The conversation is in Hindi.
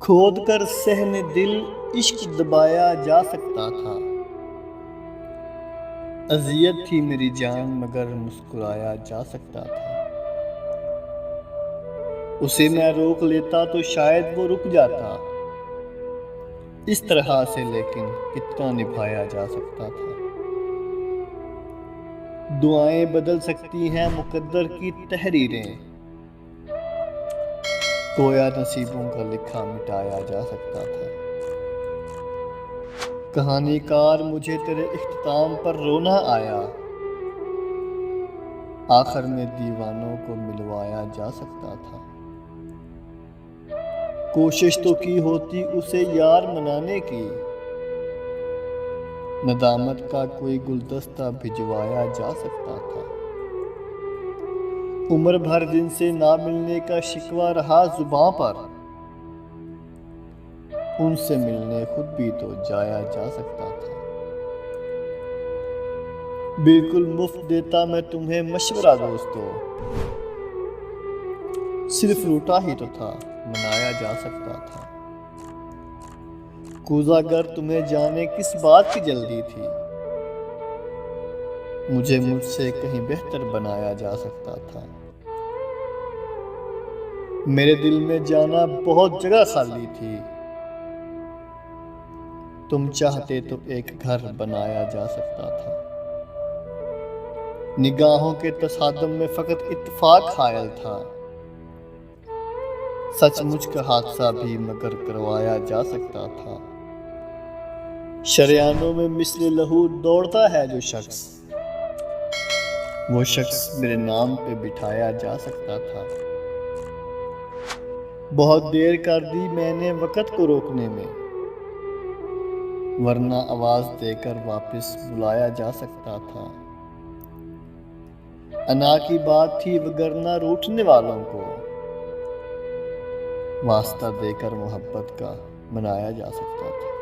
खोद कर सहने दिल इश्क दबाया जा सकता था। अजियत थी मेरी जान मगर मुस्कुराया जा सकता था। उसे मैं रोक लेता तो शायद वो रुक जाता। इस तरह से लेकिन कितना निभाया जा सकता था। दुआएं बदल सकती हैं मुकद्दर की तहरीरें। गोया नसीबों का लिखा मिटाया जा सकता था। कहानीकार मुझे तेरे इख्तिताम पर रोना आया। आखिर में दीवानों को मिलवाया जा सकता था। कोशिश तो की होती उसे यार मनाने की। नदामत का कोई गुलदस्ता भिजवाया जा सकता था। उम्र भर जिनसे ना मिलने का शिकवा रहा जुबां पर। उनसे मिलने खुद भी तो जाया जा सकता था। बिल्कुल मुफ्त देता मैं तुम्हें मशवरा दोस्तों। सिर्फ रूठा ही तो था मनाया जा सकता था। कूज़ागर तुम्हें जाने किस बात की जल्दी थी। मुझे मुझसे कहीं बेहतर बनाया जा सकता था। मेरे दिल में जाना बहुत जगह खाली थी। तुम चाहते तो एक घर बनाया जा सकता था। निगाहों के तसादम में फकत इत्तेफाक हायल था। सचमुच का हादसा भी मगर करवाया जा सकता था। शरियानों में मिस्ल लहू दौड़ता है जो शख्स। वो शख्स मेरे नाम पे बिठाया जा सकता था। बहुत देर कर दी मैंने वक़्त को रोकने में। वरना आवाज देकर वापस बुलाया जा सकता था। अना की बात थी वगरना रूठने वालों को वास्ता देकर मोहब्बत का मनाया जा सकता था।